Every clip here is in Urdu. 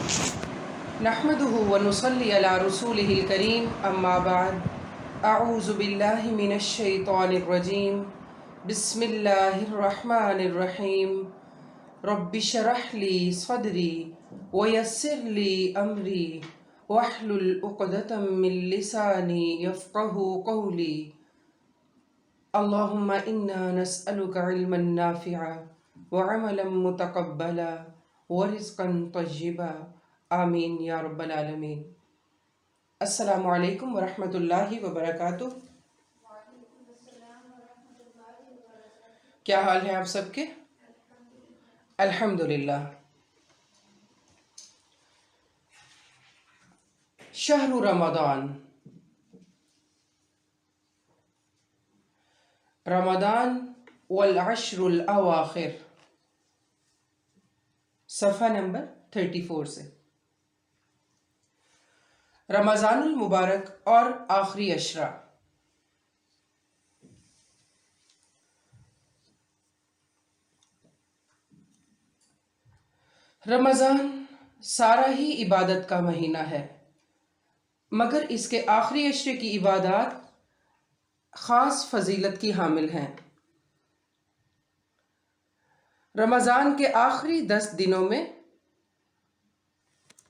نحمده ونصلي على رسوله الكريم اما بعد اعوذ باللہ من الشیطان الرجیم بسم اللہ الرحمن الرحیم رب اشرح لي صدری ويسر لي امری واحلل عقدۃ من لسانی یفقهوا قولی اللهم انا نسألك علما نافعا وعملا متقبلا ورزقا طیبا آمین یا رب العالمین۔ السلام علیکم ورحمۃ اللہ وبرکاتہ۔ کیا حال ہے آپ سب کے؟ الحمدللہ۔ شہر رمضان، رمضان والعشر الاواخر، صفحہ نمبر 34 سے۔ رمضان المبارک اور آخری عشرہ۔ رمضان سارا ہی عبادت کا مہینہ ہے، مگر اس کے آخری عشرے کی عبادات خاص فضیلت کی حامل ہیں۔ رمضان کے آخری 10 دنوں میں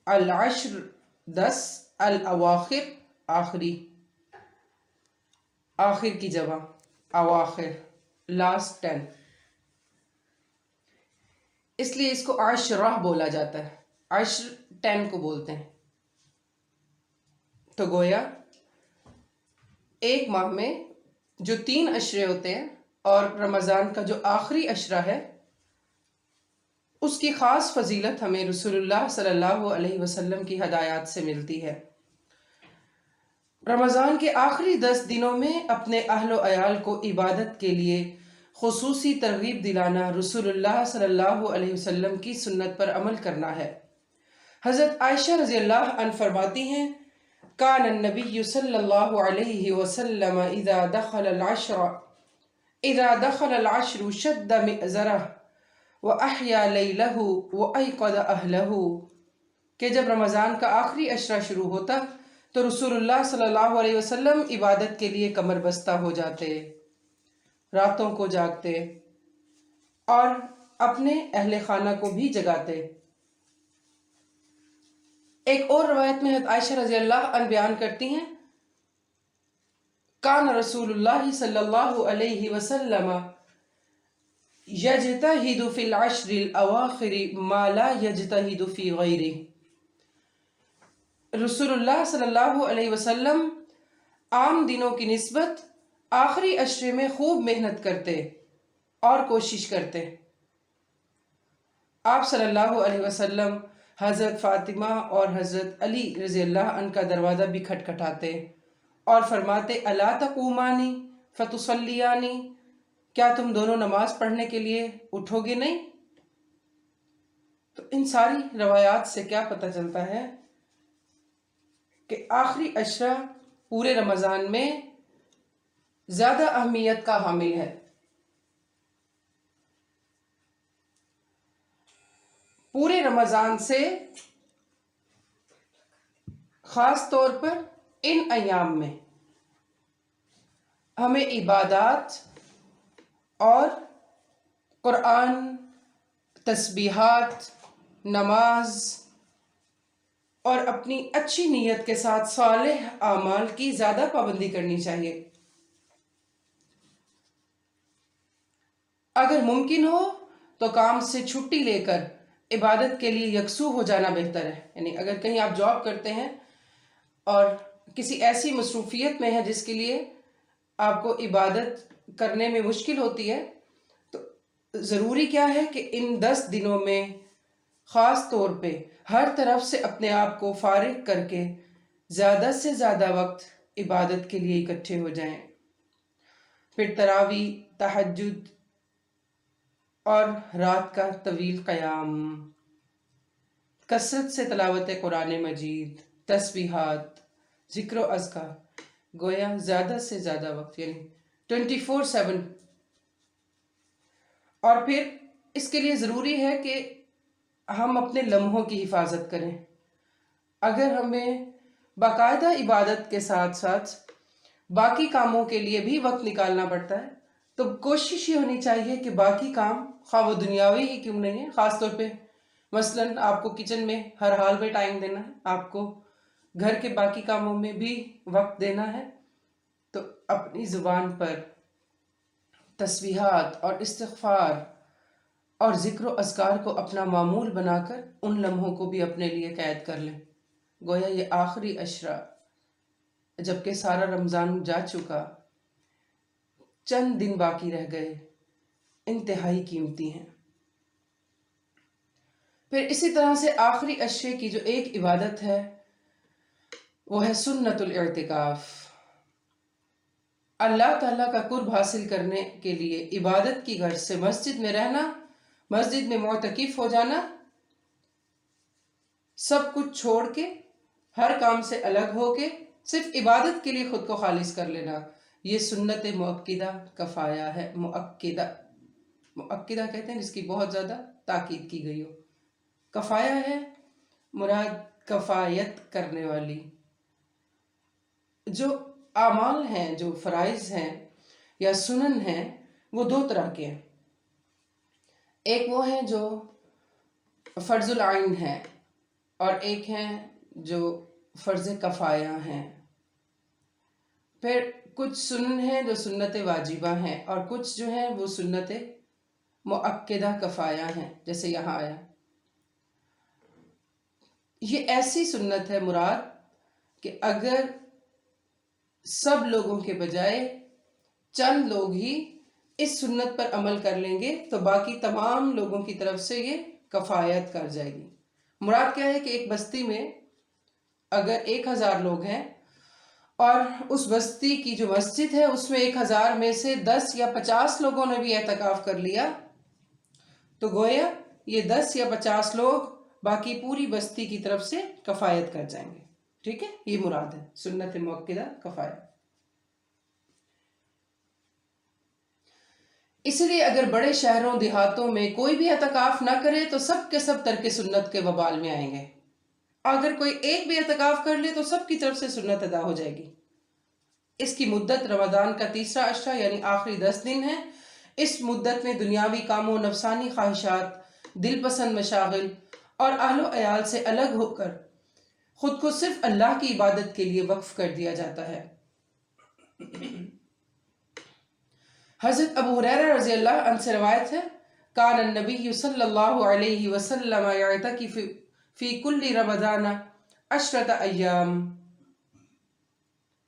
العشر 10، الاواخر آخری، آخر کی جمع اواخر، لاسٹ 10، اس لیے اس کو عشرہ بولا جاتا ہے، عشر 10 کو بولتے ہیں۔ تو گویا ایک ماہ میں جو 3 عشرے ہوتے ہیں اور رمضان کا جو آخری عشرہ ہے، اس کی خاص فضیلت ہمیں رسول اللہ صلی اللہ علیہ وسلم کی ہدایات سے ملتی ہے۔ رمضان کے آخری 10 دنوں میں اپنے اہل و عیال کو عبادت کے لیے خصوصی ترغیب دلانا رسول اللہ صلی اللہ علیہ وسلم کی سنت پر عمل کرنا ہے۔ حضرت عائشہ رضی اللہ عنہ فرماتی ہیں، کان النبی صلی اللہ علیہ وسلم اذا دخل العشر شد مئزرہ وَأَحْيَا لَيْلَهُ وَأَيْقَظَ أَهْلَهُ، کہ جب رمضان کا آخری عشرہ شروع ہوتا تو رسول اللہ صلی اللہ علیہ وسلم عبادت کے لیے کمر بستہ ہو جاتے، راتوں کو جاگتے اور اپنے اہل خانہ کو بھی جگاتے۔ ایک اور روایت میں حضرت عائشہ رضی اللہ عنہ بیان کرتی ہیں، کان رسول اللہ صلی اللہ علیہ وسلم یجتہد فی العشر الاواخر ما لا یجتہد فی غیرہ، رسول اللہ صلی اللہ علیہ وسلم عام دنوں کی نسبت آخری عشرے میں خوب محنت کرتے اور کوشش کرتے۔ آپ صلی اللہ علیہ وسلم حضرت فاطمہ اور حضرت علی رضی اللہ عنہ کا دروازہ بھی کھٹکھٹاتے اور فرماتے، الا تقومانی فتصلیانی، کیا تم دونوں نماز پڑھنے کے لیے اٹھو گے نہیں؟ تو ان ساری روایات سے کیا پتہ چلتا ہے کہ آخری عشرہ پورے رمضان میں زیادہ اہمیت کا حامل ہے۔ پورے رمضان سے خاص طور پر ان ایام میں ہمیں عبادات اور قرآن، تسبیحات، نماز اور اپنی اچھی نیت کے ساتھ صالح اعمال کی زیادہ پابندی کرنی چاہیے۔ اگر ممکن ہو تو کام سے چھٹی لے کر عبادت کے لیے یکسو ہو جانا بہتر ہے۔ یعنی اگر کہیں آپ جاب کرتے ہیں اور کسی ایسی مصروفیت میں ہے جس کے لیے آپ کو عبادت کرنے میں مشکل ہوتی ہے، تو ضروری کیا ہے کہ ان 10 دنوں میں خاص طور پہ ہر طرف سے اپنے آپ کو فارغ کر کے زیادہ سے زیادہ وقت عبادت کے لیے اکٹھے ہو جائیں۔ پھر تراویح، تہجد اور رات کا طویل قیام، کثرت سے تلاوت قرآن مجید، تسبیحات، ذکر و اذکار، گویا زیادہ سے زیادہ وقت، یعنی 24/7۔ اور پھر اس کے لیے ضروری ہے کہ ہم اپنے لمحوں کی حفاظت کریں. اگر ہمیں باقاعدہ عبادت کے ساتھ ساتھ باقی کاموں کے لیے بھی وقت نکالنا پڑتا ہے تو کوشش یہ ہونی چاہیے کہ باقی کام خواہ وہ دنیاوی ہی کیوں نہیں ہے، خاص طور پہ مثلاً آپ کو کچن میں ہر حال میں ٹائم دینا ہے، آپ کو گھر کے باقی کاموں میں بھی وقت دینا ہے، تو اپنی زبان پر تسبیحات اور استغفار اور ذکر و اذکار کو اپنا معمول بنا کر ان لمحوں کو بھی اپنے لیے قید کر لیں. گویا یہ آخری عشرہ جبکہ سارا رمضان جا چکا، چند دن باقی رہ گئے، انتہائی قیمتی ہیں. پھر اسی طرح سے آخری عشرے کی جو ایک عبادت ہے وہ ہے سنت الاعتکاف. اللہ تعالیٰ کا قرب حاصل کرنے کے لیے عبادت کی غرض سے مسجد میں رہنا، مسجد میں معتکف ہو جانا، سب کچھ چھوڑ کے، ہر کام سے الگ ہو کے صرف عبادت کے لیے خود کو خالص کر لینا، یہ سنت مؤکدہ کفایہ ہے. مؤکدہ کہتے ہیں جس کی بہت زیادہ تاکید کی گئی ہو. کفایہ ہے مراد کفایت کرنے والی. جو اعمال ہیں، جو فرائض ہیں یا سنن ہیں، وہ دو طرح کے ہیں. ایک وہ ہیں جو فرض العین ہیں اور ایک ہیں جو فرض کفایہ ہیں. پھر کچھ سنن ہیں جو سنت واجبہ ہیں اور کچھ جو ہیں وہ سنت مؤکدہ کفایہ ہیں، جیسے یہاں آیا. یہ ایسی سنت ہے مراد کہ اگر سب لوگوں کے بجائے چند لوگ ہی اس سنت پر عمل کر لیں گے تو باقی تمام لوگوں کی طرف سے یہ کفایت کر جائے گی. مراد کیا ہے کہ ایک بستی میں اگر 1000 لوگ ہیں اور اس بستی کی جو مسجد ہے اس میں 1000 میں سے 10 یا 50 لوگوں نے بھی اعتکاف کر لیا تو گویا یہ 10 یا 50 لوگ باقی پوری بستی کی طرف سے کفایت کر جائیں گے. ٹھیک ہے، یہ مراد ہے سنت مؤکدہ کفایہ. اس لیے اگر بڑے شہروں دیہاتوں میں کوئی بھی اعتکاف نہ کرے تو سب کے سب ترک سنت کے وبال میں آئیں گے. اگر کوئی ایک بھی اعتکاف کر لے تو سب کی طرف سے سنت ادا ہو جائے گی. اس کی مدت رمضان کا تیسرا عشرہ یعنی آخری 10 دن ہے. اس مدت میں دنیاوی کاموں، نفسانی خواہشات، دل پسند مشاغل اور اہل و عیال سے الگ ہو کر خود کو صرف اللہ کی عبادت کے لیے وقف کر دیا جاتا ہے. حضرت ابو ہریرہ رضی اللہ عنہ سے روایت ہے کان النبی صلی اللہ علیہ وسلم یعتکف فی کل رمضان 10 ایام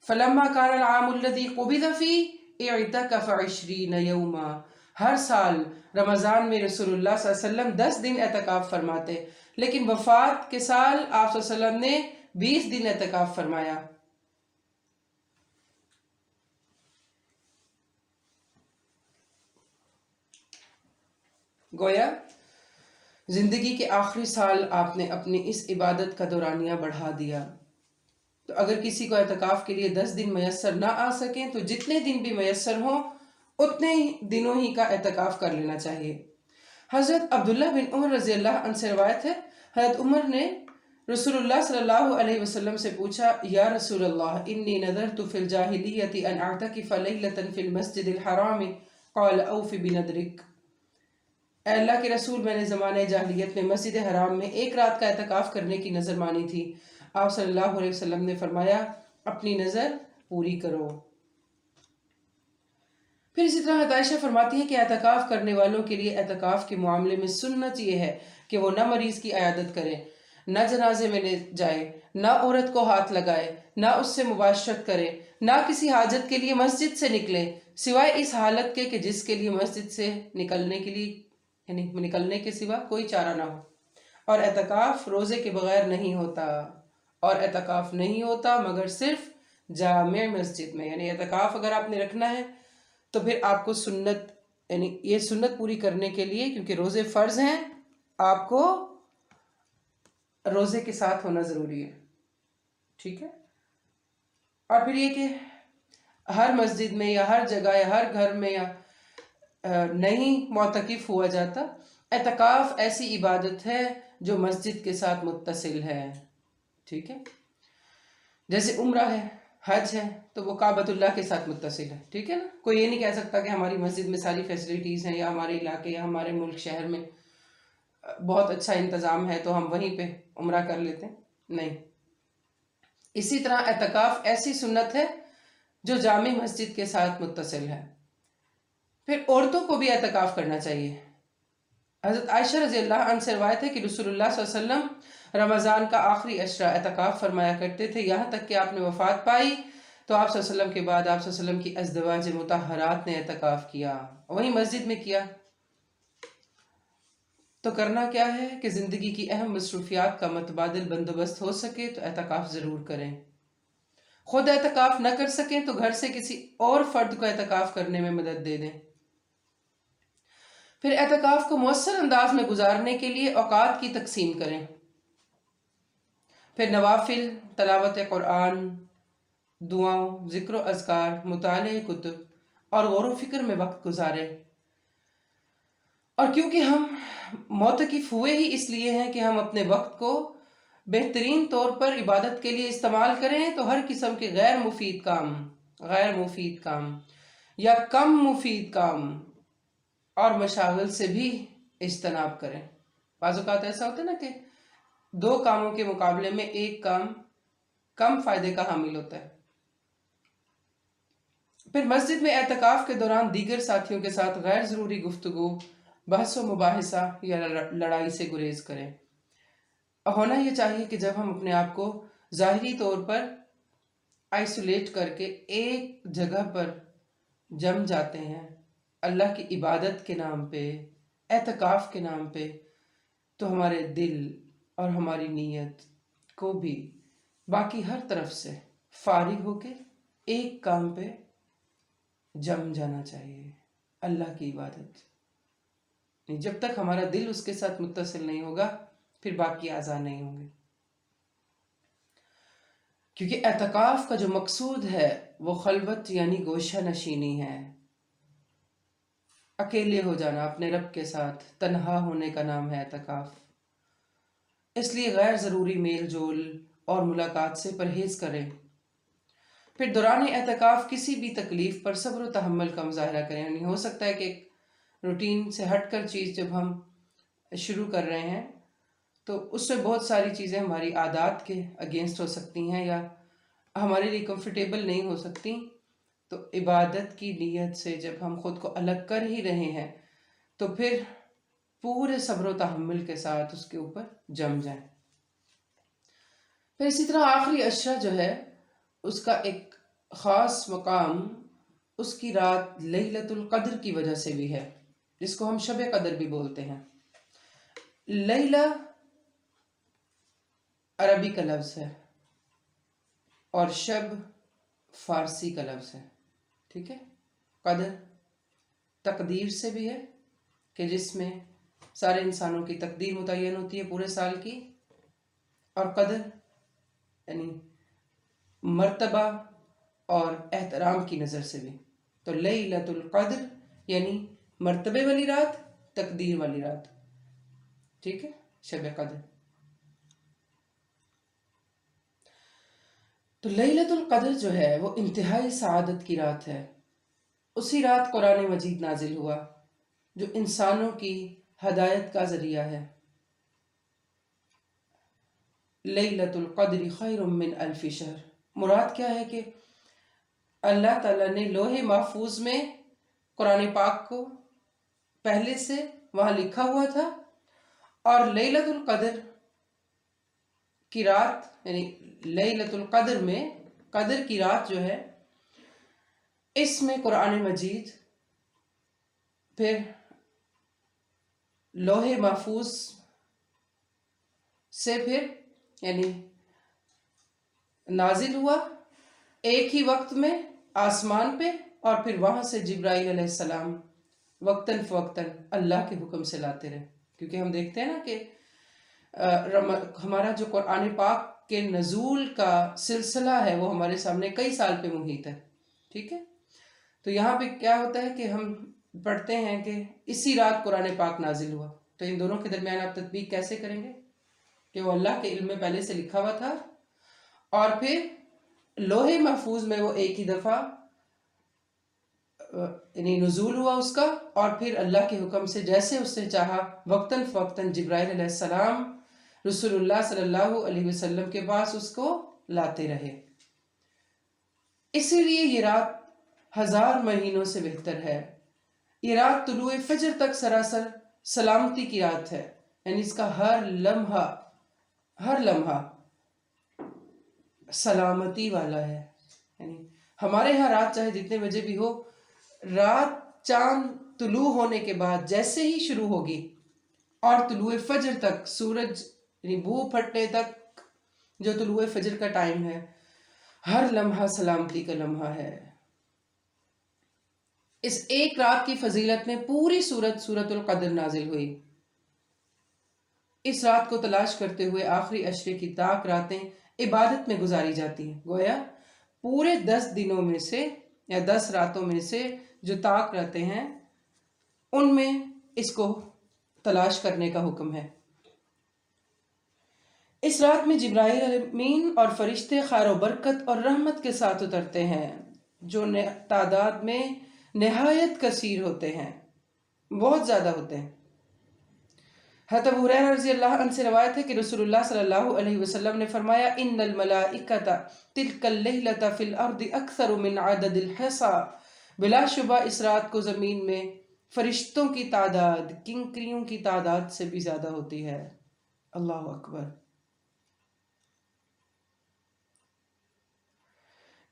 فلما کان العام الذی قبض فیہ اعتکف 20 یوما. ہر سال رمضان میں رسول اللہ صلی اللہ علیہ وسلم 10 دن اعتکاف فرماتے، لیکن وفات کے سال آپ صلی اللہ علیہ وسلم نے 20 دن اعتکاف فرمایا. گویا زندگی کے آخری سال آپ نے اپنی اس عبادت کا دورانیہ بڑھا دیا. تو اگر کسی کو اعتکاف کے لیے 10 دن میسر نہ آ سکیں تو جتنے دن بھی میسر ہوں اتنے دنوں ہی کا اعتکاف کر لینا چاہیے. حضرت عبداللہ بن عمر رضی اللہ عنہ سے روایت ہے حضرت عمر نے رسول اللہ صلی اللہ علیہ وسلم سے پوچھا یا رسول اللہ انی نذرت فی الجاہلیت ان اعتکف لیلۃ فی المسجد الحرام قال اوف بنذرک. اے اللہ کے رسول، میں نے زمانہ جاہلیت میں مسجد حرام میں ایک رات کا اعتکاف کرنے کی نظر مانی تھی. آپ صلی اللہ علیہ وسلم نے فرمایا اپنی نظر پوری کرو. پھر اسی طرح عائشہ فرماتی ہیں کہ اعتکاف کرنے والوں کے لیے اعتکاف کے معاملے میں سنت یہ ہے کہ وہ نہ مریض کی عیادت کرے، نہ جنازے میں لے جائے، نہ عورت کو ہاتھ لگائے، نہ اس سے مباشرت کرے، نہ کسی حاجت کے لیے مسجد سے نکلے سوائے اس حالت کے کہ جس کے لیے مسجد سے نکلنے کے لیے یعنی نکلنے کے سوا کوئی چارہ نہ ہو. اور اعتکاف روزے کے بغیر نہیں ہوتا، اور اعتکاف نہیں ہوتا مگر صرف جامع مسجد میں. یعنی اعتکاف اگر آپ نے رکھنا ہے تو پھر آپ کو سنت یعنی یہ سنت پوری کرنے کے لیے، کیونکہ روزے فرض ہیں، آپ کو روزے کے ساتھ ہونا ضروری ہے. ٹھیک ہے. اور پھر یہ کہ ہر مسجد میں یا ہر جگہ یا ہر گھر میں یا نہیں معتکف ہوا جاتا. اعتکاف ایسی عبادت ہے جو مسجد کے ساتھ متصل ہے. ٹھیک ہے، جیسے عمرہ ہے، حج ہے، تو وہ کعبۃ اللہ کے ساتھ متصل ہے. ٹھیک ہے نا. کوئی یہ نہیں کہہ سکتا کہ ہماری مسجد میں ساری فیسلٹیز ہیں، یا ہمارے علاقے یا ہمارے ملک شہر میں بہت اچھا انتظام ہے تو ہم وہیں پہ عمرہ کر لیتے ہیں. نہیں. اسی طرح اعتکاف ایسی سنت ہے جو جامع مسجد کے ساتھ متصل ہے. پھر عورتوں کو بھی اعتکاف کرنا چاہیے. حضرت عائشہ رضی اللہ عنہ سے روایت ہے کہ رسول اللہ صلی اللہ علیہ وسلم رمضان کا آخری عشرہ اعتکاف فرمایا کرتے تھے، یہاں تک کہ آپ نے وفات پائی تو آپ صلی اللہ علیہ وسلم کے بعد آپ صلی اللہ علیہ وسلم کی ازدواج مطہرات نے اعتکاف کیا، وہیں مسجد میں کیا. تو کرنا کیا ہے کہ زندگی کی اہم مصروفیات کا متبادل بندوبست ہو سکے تو اعتکاف ضرور کریں. خود اعتکاف نہ کر سکیں تو گھر سے کسی اور فرد کو اعتکاف کرنے میں مدد دے دیں. پھر اعتکاف کو مؤثر انداز میں گزارنے کے لیے اوقات کی تقسیم کریں. پھر نوافل، تلاوت قرآن، دعاؤں، ذکر و اذکار، مطالعہ کتب اور غور و فکر میں وقت گزاریں. اور کیونکہ ہم معتکف ہوئے ہی اس لیے ہیں کہ ہم اپنے وقت کو بہترین طور پر عبادت کے لیے استعمال کریں، تو ہر قسم کے غیر مفید کام یا کم مفید کام اور مشاغل سے بھی اجتناب کریں. بعض اوقات ایسا ہوتا ہے نا کہ 2 کاموں کے مقابلے میں ایک کام کم فائدے کا حامل ہوتا ہے. پھر مسجد میں اعتکاف کے دوران دیگر ساتھیوں کے ساتھ غیر ضروری گفتگو، بحث و مباحثہ یا لڑائی سے گریز کریں. ہونا یہ چاہیے کہ جب ہم اپنے آپ کو ظاہری طور پر آئسولیٹ کر کے ایک جگہ پر جم جاتے ہیں اللہ کی عبادت کے نام پہ، اعتکاف کے نام پہ، تو ہمارے دل اور ہماری نیت کو بھی باقی ہر طرف سے فارغ ہو کے ایک کام پہ جم جانا چاہیے، اللہ کی عبادت. جب تک ہمارا دل اس کے ساتھ متصل نہیں ہوگا پھر باقی اعضاء نہیں ہوں گے. کیونکہ اعتکاف کا جو مقصود ہے وہ خلوت یعنی گوشہ نشینی ہے، اکیلے ہو جانا اپنے رب کے ساتھ، تنہا ہونے کا نام ہے اعتکاف. اس لیے غیر ضروری میل جول اور ملاقات سے پرہیز کریں. پھر دوران اعتکاف کسی بھی تکلیف پر صبر و تحمل کا مظاہرہ کریں. یعنی ہو سکتا ہے کہ ایک روٹین سے ہٹ کر چیز جب ہم شروع کر رہے ہیں تو اس میں بہت ساری چیزیں ہماری عادات کے اگینسٹ ہو سکتی ہیں یا ہمارے لیے کمفرٹیبل نہیں ہو سکتی. تو عبادت کی نیت سے جب ہم خود کو الگ کر ہی رہے ہیں تو پھر پورے صبر و تحمل کے ساتھ اس کے اوپر جم جائیں. پھر اسی طرح آخری عشرہ جو ہے اس کا ایک خاص مقام اس کی رات لیلۃ القدر کی وجہ سے بھی ہے، جس کو ہم شب قدر بھی بولتے ہیں. لیلہ عربی کا لفظ ہے اور شب فارسی کا لفظ ہے. ٹھیک ہے. قدر تقدیر سے بھی ہے کہ جس میں سارے انسانوں کی تقدیر متعین ہوتی ہے پورے سال کی، اور قدر یعنی مرتبہ اور احترام کی نظر سے بھی. تو لیلۃ القدر یعنی مرتبے والی رات، تقدیر والی رات. ٹھیک ہے، شب قدر. تو لیلۃ القدر جو ہے وہ انتہائی سعادت کی رات ہے. اسی رات قرآن مجید نازل ہوا جو انسانوں کی ہدایت کا ذریعہ ہے. لیلۃ القدر خیر من الف شہر. مراد کیا ہے کہ اللہ تعالیٰ نے لوح محفوظ میں قرآن پاک کو پہلے سے وہاں لکھا ہوا تھا، اور لیلۃ القدر کی رات یعنی لیلۃ القدر میں قدر کی رات جو ہے اس میں قرآن مجید پھر لوح محفوظ سے پھر یعنی نازل ہوا ایک ہی وقت میں آسمان پہ، اور پھر وہاں سے جبرائیل علیہ السلام وقتاً فوقتاً اللہ کے حکم سے لاتے رہے. کیونکہ ہم دیکھتے ہیں نا کہ ہمارا جو قرآن پاک کے نزول کا سلسلہ ہے وہ ہمارے سامنے کئی سال پہ محیط ہے. ٹھیک ہے. تو یہاں پہ کیا ہوتا ہے کہ ہم پڑھتے ہیں کہ اسی رات قرآن پاک نازل ہوا. تو ان دونوں کے درمیان آپ تطبیق کیسے کریں گے؟ کہ وہ اللہ کے علم میں پہلے سے لکھا ہوا تھا، اور پھر لوح محفوظ میں وہ ایک ہی دفعہ یعنی نزول ہوا اس کا، اور پھر اللہ کے حکم سے جیسے اس نے چاہا وقتاً فوقتاً جبرائیل علیہ السلام رسول اللہ صلی اللہ علیہ وسلم کے پاس اس کو لاتے رہے۔ اسی لیے یہ رات 1000 مہینوں سے بہتر ہے۔ یہ رات طلوع فجر تک سراسر سلامتی کی رات ہے، یعنی اس کا ہر لمحہ سلامتی والا ہے۔ یعنی ہمارے یہاں رات چاہے جتنے بجے بھی ہو، رات چاند طلوع ہونے کے بعد جیسے ہی شروع ہوگی اور طلوع فجر تک، سورج یعنی بھو پھٹنے تک جو طلوع فجر کا ٹائم ہے، ہر لمحہ سلامتی کا لمحہ ہے۔ اس ایک رات کی فضیلت میں پوری سورت القدر نازل ہوئی۔ اس رات کو تلاش کرتے ہوئے آخری عشرے کی طاق راتیں عبادت میں گزاری جاتی ہیں۔ گویا پورے 10 دنوں میں سے یا 10 راتوں میں سے جو طاق راتیں ہیں، ان میں اس کو تلاش کرنے کا حکم ہے۔ اس رات میں جبرائیل امین اور فرشتے خیر و برکت اور رحمت کے ساتھ اترتے ہیں، جو تعداد میں نہایت کثیر ہوتے ہیں، بہت زیادہ ہوتے ہیں۔ حضرت ابو ہریرہ رضی اللہ عنہ سے روایت ہے کہ رسول اللہ صلی اللہ علیہ وسلم نے فرمایا، ان الملائکۃ تلک اللیلۃ فی الارض اکثر من عدد الحصى، بلا شبہ اس رات کو زمین میں فرشتوں کی تعداد کنکریوں کی تعداد سے بھی زیادہ ہوتی ہے۔ اللہ اکبر۔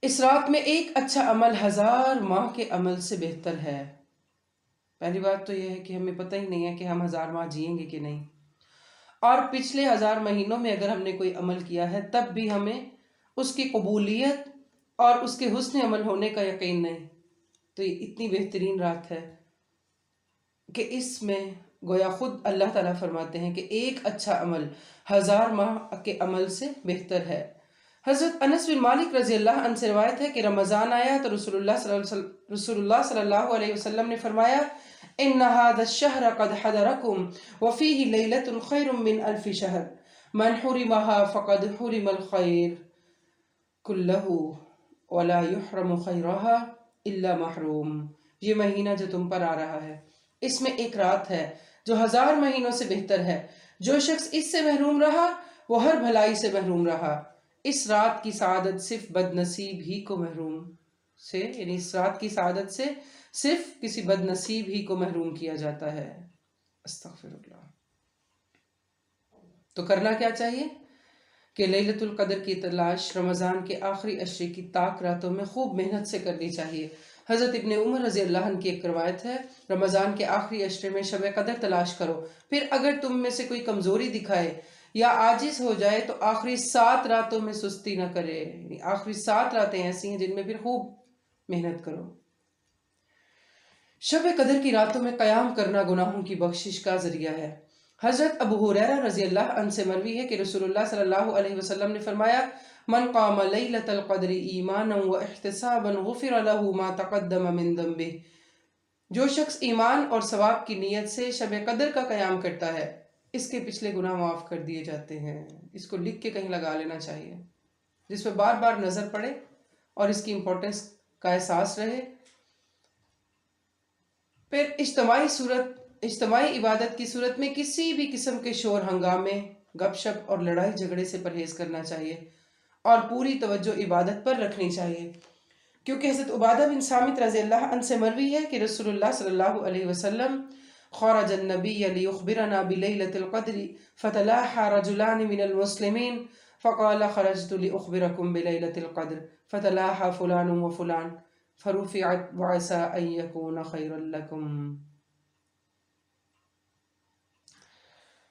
اس رات میں ایک اچھا عمل 1000 ماہ کے عمل سے بہتر ہے۔ پہلی بات تو یہ ہے کہ ہمیں پتہ ہی نہیں ہے کہ ہم 1000 ماہ جئیں گے کہ نہیں، اور پچھلے 1000 مہینوں میں اگر ہم نے کوئی عمل کیا ہے تب بھی ہمیں اس کی قبولیت اور اس کے حسن عمل ہونے کا یقین نہیں۔ تو یہ اتنی بہترین رات ہے کہ اس میں گویا خود اللہ تعالیٰ فرماتے ہیں کہ ایک اچھا عمل 1000 ماہ کے عمل سے بہتر ہے۔ حضرت انس بن مالک رضی اللہ عنہ سے روایت ہے کہ رمضان آیا تو رسول اللہ صلی اللہ علیہ وسلم نے فرمایا، ان هذا الشهر قد حضركم وفيه ليلة خير من 1000 شهر من حرمها فقد حرم الخير كله ولا يحرم خيرها الا محروم۔ یہ مہینہ جو تم پر آ رہا ہے، اس میں ایک رات ہے جو 1000 مہینوں سے بہتر ہے۔ جو شخص اس سے محروم رہا وہ ہر بھلائی سے محروم رہا۔ اس رات کی سعادت صرف بد نصیب ہی کو محروم سے، یعنی اس رات کی سعادت سے صرف کسی بد نصیب ہی کو محروم کیا جاتا ہے۔ استغفر اللہ۔ تو کرنا کیا چاہیے کہ لیلۃ القدر کی تلاش رمضان کے آخری عشرے کی طاق راتوں میں خوب محنت سے کرنی چاہیے۔ حضرت ابن عمر رضی اللہ عنہ کی ایک روایت ہے، رمضان کے آخری عشرے میں شب قدر تلاش کرو، پھر اگر تم میں سے کوئی کمزوری دکھائے یا عاجز ہو جائے تو آخری 7 راتوں میں سستی نہ کرے۔ یعنی آخری 7 راتیں ایسی ہیں جن میں پھر خوب محنت کرو۔ شب قدر کی راتوں میں قیام کرنا گناہوں کی بخشش کا ذریعہ ہے۔ حضرت ابو ہریرہ رضی اللہ عنہ سے مروی ہے کہ رسول اللہ صلی اللہ علیہ وسلم نے فرمایا، من قام لیلۃ القدر ایمانا واحتسابا غفر له ما تقدم من ذنبه۔ جو شخص ایمان اور ثواب کی نیت سے شب قدر کا قیام کرتا ہے، اس کے پچھلے گناہ معاف کر دیے جاتے ہیں۔ اس کو لکھ کے کہیں لگا لینا چاہیے، جس پہ بار بار نظر پڑے اور اس کی امپورٹنس کا احساس رہے۔ پھر اجتماعی عبادت کی صورت میں کسی بھی قسم کے شور ہنگامے، گپ شپ اور لڑائی جھگڑے سے پرہیز کرنا چاہیے اور پوری توجہ عبادت پر رکھنی چاہیے، کیونکہ حضرت عبادہ بن صامت رضی اللہ عنہ سے مروی ہے کہ رسول اللہ صلی اللہ علیہ وسلم خرج النبی لیخبرنا بلیلۃ القدر فتلاحى رجلان من المسلمین فقال خرجت لاخبرکم بلیلۃ القدر فتلاحى فلان وفلان فرفعت وعسى ان يكون خيرا لكم۔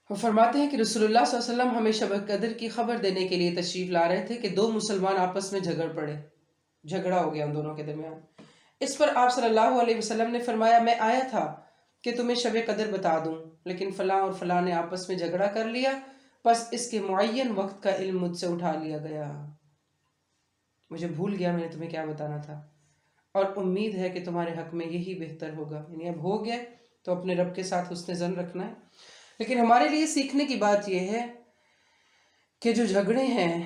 وہ فرماتے ہیں کہ رسول اللہ صلی اللہ علیہ وسلم ہمیں شب قدر کی خبر دینے کے لیے تشریف لا رہے تھے کہ 2 مسلمان آپس میں جھگڑا ہو گیا ان دونوں کے درمیان۔ اس پر آپ صلی اللہ علیہ وسلم نے فرمایا، میں آیا تھا کہ تمہیں شب قدر بتا دوں، لیکن فلاں اور فلاں نے آپس میں جھگڑا کر لیا، بس اس کے معین وقت کا علم مجھ سے اٹھا لیا گیا، مجھے بھول گیا میں نے تمہیں کیا بتانا تھا، اور امید ہے کہ تمہارے حق میں یہی بہتر ہوگا۔ یعنی اب ہو گیا تو اپنے رب کے ساتھ حسن ظن رکھنا ہے۔ لیکن ہمارے لیے سیکھنے کی بات یہ ہے کہ جو جھگڑے ہیں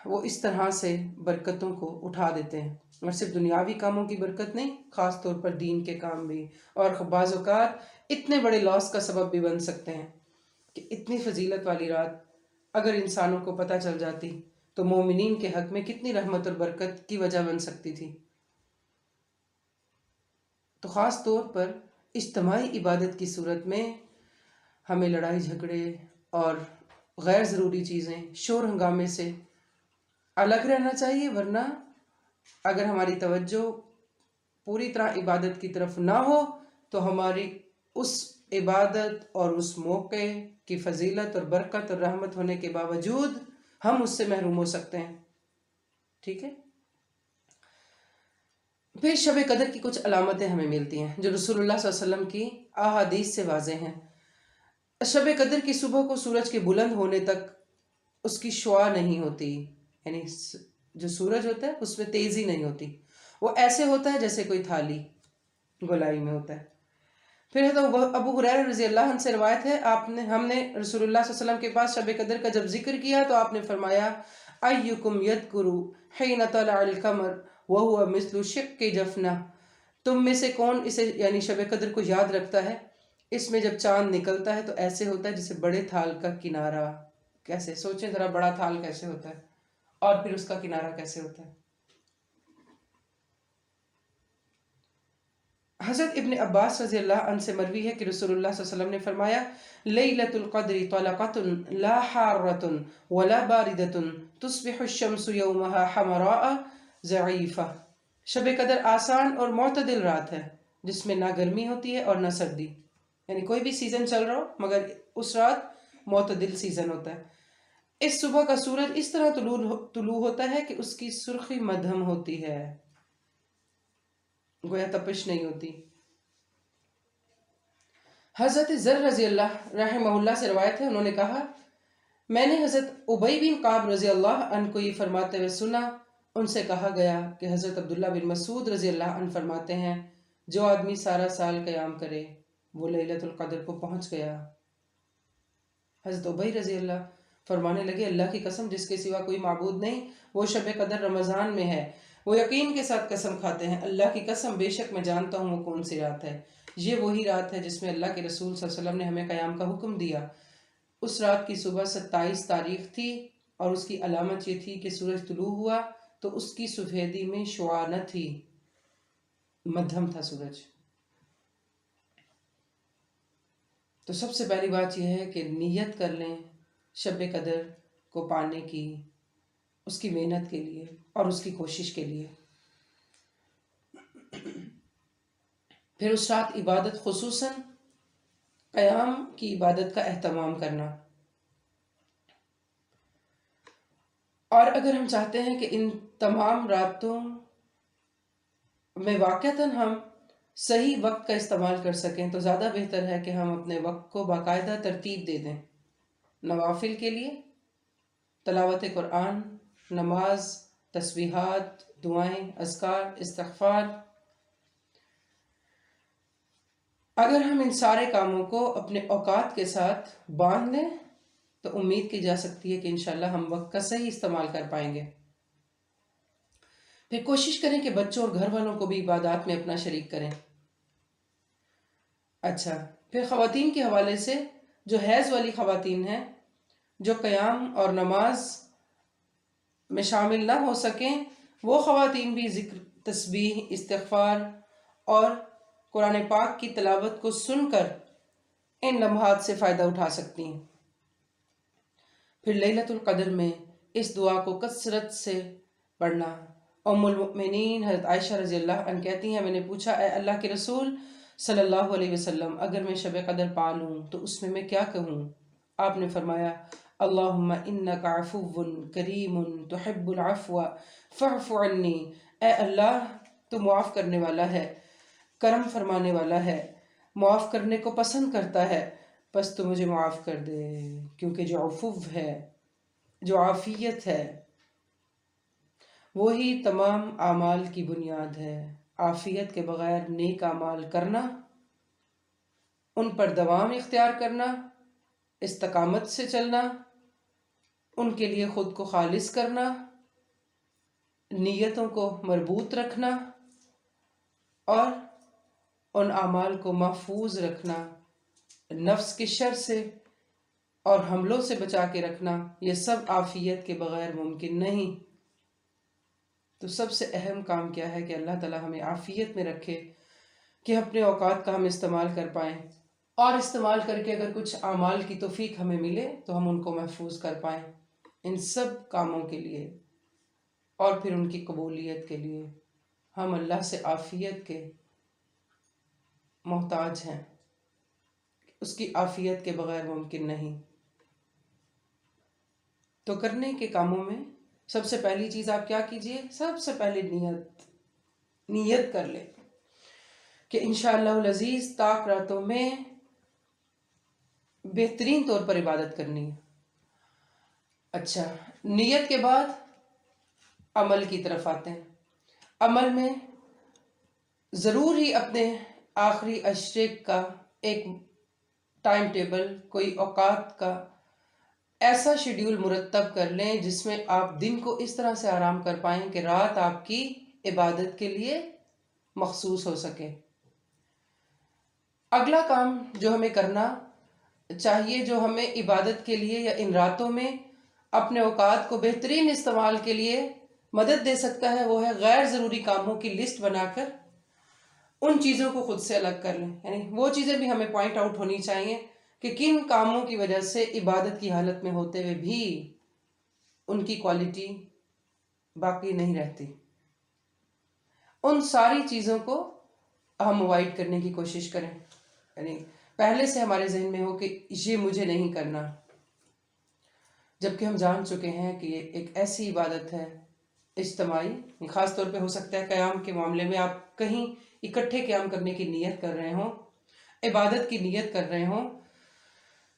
وہ اس طرح سے برکتوں کو اٹھا دیتے ہیں، اور صرف دنیاوی کاموں کی برکت نہیں، خاص طور پر دین کے کام بھی، اور بعض اوقات اتنے بڑے لاس کا سبب بھی بن سکتے ہیں کہ اتنی فضیلت والی رات اگر انسانوں کو پتہ چل جاتی تو مومنین کے حق میں کتنی رحمت اور برکت کی وجہ بن سکتی تھی۔ تو خاص طور پر اجتماعی عبادت کی صورت میں ہمیں لڑائی جھگڑے اور غیر ضروری چیزیں، شور ہنگامے سے الگ رہنا چاہیے، ورنہ اگر ہماری توجہ پوری طرح عبادت کی طرف نہ ہو تو ہماری اس عبادت اور اس موقع کی فضیلت اور برکت اور رحمت ہونے کے باوجود ہم اس سے محروم ہو سکتے ہیں۔ ٹھیک ہے؟ پھر شب قدر کی کچھ علامتیں ہمیں ملتی ہیں جو رسول اللہ صلی اللہ علیہ وسلم کی احادیث سے واضح ہیں۔ شب قدر کی صبح کو سورج کے بلند ہونے تک اس کی شعاع نہیں ہوتی، یعنی جو سورج ہوتا ہے اس میں تیزی نہیں ہوتی، وہ ایسے ہوتا ہے جیسے کوئی تھالی گولائی میں ہوتا ہے۔ پھر حضرت ابو ہریرہ رضی اللہ عنہ سے روایت ہے، ہم نے رسول اللہ صلی اللہ علیہ وسلم کے پاس شب قدر کا جب ذکر کیا تو آپ نے فرمایا ایکم یذکر حین طلع القمر وہو مثل شق جفنہ، تم میں سے کون اسے یعنی شب قدر کو یاد رکھتا ہے، اس میں جب چاند نکلتا ہے تو ایسے ہوتا ہے جیسے بڑے تھال کا کنارہ۔ کیسے سوچیں ذرا، بڑا تھال کیسے ہوتا ہے اور پھر اس کا کنارہ کیسے ہوتا ہے۔ حضرت ابن عباس رضی اللہ عنہ سے مروی ہے کہ رسول اللہ صلی اللہ علیہ وسلم نے فرمایا لیلۃ القدر طلقۃ لا حارۃ ولا باردۃ تصبح الشمس یومها حمراء ضعیفہ، شب قدر آسان اور معتدل رات ہے جس میں نہ گرمی ہوتی ہے اور نہ سردی، یعنی کوئی بھی سیزن چل رہا ہو مگر اس رات معتدل سیزن ہوتا ہے۔ اس صبح کا سورج اس طرح طلوع ہوتا ہے کہ اس کی سرخی مدھم ہوتی ہے، گویا تپش نہیں ہوتی۔ حضرت زر رضی اللہ رحمہ اللہ سے روایت ہے، انہوں نے کہا میں نے حضرت ابی بن کعب رضی اللہ عنہ کو یہ فرماتے ہوئے سنا، ان سے کہا گیا کہ حضرت عبداللہ بن مسعود رضی اللہ عنہ فرماتے ہیں جو آدمی سارا سال قیام کرے وہ لیلۃ القدر کو پہنچ گیا۔ حضرت ابی رضی اللہ فرمانے لگے اللہ کی قسم جس کے سوا کوئی معبود نہیں، وہ شب قدر رمضان میں ہے۔ وہ یقین کے ساتھ قسم کھاتے ہیں اللہ کی قسم بے شک میں جانتا ہوں وہ کون سی رات ہے، یہ وہی رات ہے جس میں اللہ کے رسول صلی اللہ علیہ وسلم نے ہمیں قیام کا حکم دیا۔ اس رات کی صبح 27 تاریخ تھی اور اس کی علامت یہ تھی کہ سورج طلوع ہوا تو اس کی سفیدی میں شعاع نہ تھی، مدھم تھا سورج۔ تو سب سے پہلی بات یہ ہے کہ نیت کر لیں شب قدر کو پانے کی، اس کی محنت کے لیے اور اس کی کوشش کے لیے۔ پھر اس رات عبادت خصوصاً قیام کی عبادت کا اہتمام کرنا، اور اگر ہم چاہتے ہیں کہ ان تمام راتوں میں واقعتاً ہم صحیح وقت کا استعمال کر سکیں تو زیادہ بہتر ہے کہ ہم اپنے وقت کو باقاعدہ ترتیب دے دیں، نوافل کے لیے، تلاوت قرآن، نماز، تسبیحات، دعائیں، اذکار، استغفار۔ اگر ہم ان سارے کاموں کو اپنے اوقات کے ساتھ باندھ لیں تو امید کی جا سکتی ہے کہ انشاءاللہ ہم وقت کا صحیح استعمال کر پائیں گے۔ پھر کوشش کریں کہ بچوں اور گھر والوں کو بھی عبادات میں اپنا شریک کریں۔ اچھا، پھر خواتین کے حوالے سے جو حیض والی خواتین ہیں جو قیام اور نماز میں شامل نہ ہو سکیں، وہ خواتین بھی ذکر، تسبیح، استغفار اور قرآن پاک کی تلاوت کو سن کر ان لمحات سے فائدہ اٹھا سکتی ہیں۔ پھر لیلۃ القدر میں اس دعا کو کثرت سے پڑھنا۔ ام المؤمنین حضرت عائشہ رضی اللہ عنہ کہتی ہیں میں نے پوچھا اے اللہ کے رسول صلی اللہ علیہ وسلم اگر میں شب قدر پا لوں تو اس میں کیا کہوں؟ آپ نے فرمایا اللہم انک عفو کریم تحب العفو فاعف عنی، اے اللہ تو معاف کرنے والا ہے، کرم فرمانے والا ہے، معاف کرنے کو پسند کرتا ہے، بس تو مجھے معاف کر دے، کیونکہ جو عفو ہے، جو عافیت ہے، وہی تمام اعمال کی بنیاد ہے۔ عافیت کے بغیر نیک اعمال کرنا، ان پر دوام اختیار کرنا، استقامت سے چلنا، ان کے لیے خود کو خالص کرنا، نیتوں کو مربوط رکھنا اور ان اعمال کو محفوظ رکھنا، نفس کے شر سے اور حملوں سے بچا کے رکھنا، یہ سب عافیت کے بغیر ممکن نہیں۔ تو سب سے اہم کام کیا ہے کہ اللہ تعالیٰ ہمیں عافیت میں رکھے کہ اپنے اوقات کا ہم استعمال کر پائیں، اور استعمال کر کے اگر کچھ اعمال کی توفیق ہمیں ملے تو ہم ان کو محفوظ کر پائیں۔ ان سب کاموں کے لیے اور پھر ان کی قبولیت کے لیے ہم اللہ سے عافیت کے محتاج ہیں، اس کی عافیت کے بغیر ممکن نہیں۔ تو کرنے کے کاموں میں سب سے پہلی چیز آپ کیا کیجئے؟ سب سے پہلے نیت کر لیں کہ انشاءاللہ العزیز طاق راتوں میں بہترین طور پر عبادت کرنی ہے۔ اچھا، نیت کے بعد عمل کی طرف آتے ہیں۔ عمل میں ضرور ہی اپنے آخری عشرے کا ایک ٹائم ٹیبل، کوئی اوقات کا ایسا شیڈیول مرتب کر لیں جس میں آپ دن کو اس طرح سے آرام کر پائیں کہ رات آپ کی عبادت کے لیے مخصوص ہو سکے۔ اگلا کام جو ہمیں کرنا چاہیے، جو ہمیں عبادت کے لیے یا ان راتوں میں اپنے اوقات کو بہترین استعمال کے لیے مدد دے سکتا ہے، وہ ہے غیر ضروری کاموں کی لسٹ بنا کر ان چیزوں کو خود سے الگ کر لیں۔ یعنی وہ چیزیں بھی ہمیں پوائنٹ آؤٹ ہونی چاہیے کہ کن کاموں کی وجہ سے عبادت کی حالت میں ہوتے ہوئے بھی ان کی کوالٹی باقی نہیں رہتی۔ ان ساری چیزوں کو ہم اوائڈ کرنے کی کوشش کریں، یعنی پہلے سے ہمارے ذہن میں ہو کہ یہ مجھے نہیں کرنا، جبکہ ہم جان چکے ہیں کہ یہ ایک ایسی عبادت ہے اجتماعی، خاص طور پہ ہو سکتا ہے قیام کے معاملے میں آپ کہیں اکٹھے قیام کرنے کی نیت کر رہے ہوں، عبادت کی نیت کر رہے ہوں،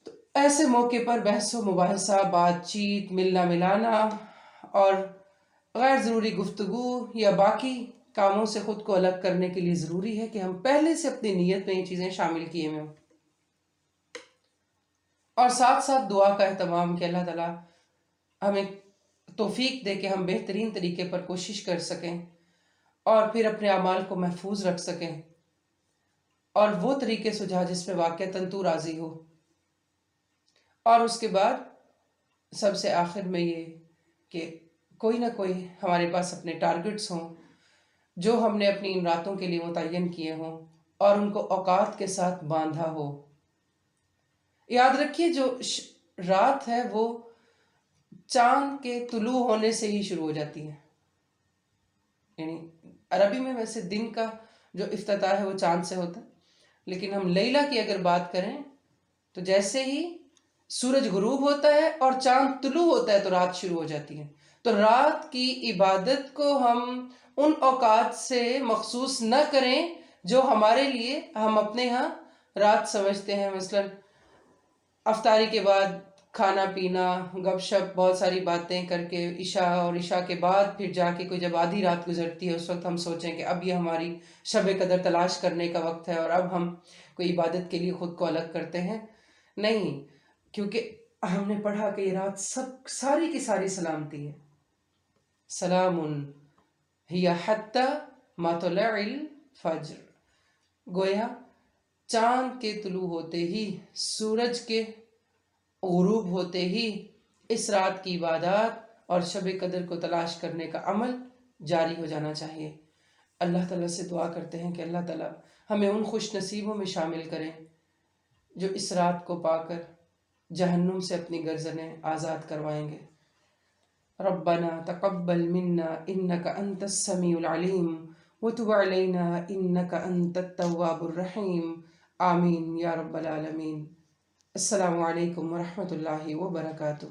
تو ایسے موقع پر بحث و مباحثہ، بات چیت، ملنا ملانا اور غیر ضروری گفتگو یا باقی کاموں سے خود کو الگ کرنے کے لیے ضروری ہے کہ ہم پہلے سے اپنی نیت میں یہ چیزیں شامل کیے ہوئے ہوں، اور ساتھ ساتھ دعا کا اہتمام کہ اللہ تعالیٰ ہمیں توفیق دے کہ ہم بہترین طریقے پر کوشش کر سکیں اور پھر اپنے اعمال کو محفوظ رکھ سکیں، اور وہ طریقے سجھا جس میں واقعتاً تو راضی ہو۔ اور اس کے بعد سب سے آخر میں یہ کہ کوئی نہ کوئی ہمارے پاس اپنے ٹارگٹس ہوں جو ہم نے اپنی ان راتوں کے لیے متعین کیے ہوں اور ان کو اوقات کے ساتھ باندھا ہو۔ یاد رکھیے جو رات ہے وہ چاند کے طلوع ہونے سے ہی شروع ہو جاتی ہے، یعنی عربی میں ویسے دن کا جو افتتاح ہے وہ چاند سے ہوتا ہے، لیکن ہم لیلہ کی اگر بات کریں تو جیسے ہی سورج غروب ہوتا ہے اور چاند طلوع ہوتا ہے تو رات شروع ہو جاتی ہے۔ تو رات کی عبادت کو ہم ان اوقات سے مخصوص نہ کریں جو ہمارے لیے ہم اپنے ہاں رات سمجھتے ہیں، مثلاً افطاری کے بعد کھانا پینا، گپ شپ، بہت ساری باتیں کر کے عشاء، اور عشاء کے بعد پھر جا کے کوئی جب آدھی رات گزرتی ہے اس وقت ہم سوچیں کہ اب یہ ہماری شب قدر تلاش کرنے کا وقت ہے اور اب ہم کوئی عبادت کے لیے خود کو الگ کرتے ہیں۔ نہیں، کیونکہ ہم نے پڑھا کہ یہ رات ساری کی ساری سلامتی ہے۔ سلام ہی حتی ما طلع الفجر، گویا چاند کے طلوع ہوتے ہی، سورج کے غروب ہوتے ہی اس رات کی عبادات اور شب قدر کو تلاش کرنے کا عمل جاری ہو جانا چاہیے۔ اللہ تعالیٰ سے دعا کرتے ہیں کہ اللہ تعالیٰ ہمیں ان خوش نصیبوں میں شامل کریں جو اس رات کو پا کر جہنم سے اپنی گردنیں آزاد کروائیں گے۔ ربنا تقبل منا انك انت السميع العليم وتب علينا انك انت التواب الرحيم، آمین یا رب العالمین۔ السلام علیکم ورحمۃ اللہ وبرکاتہ۔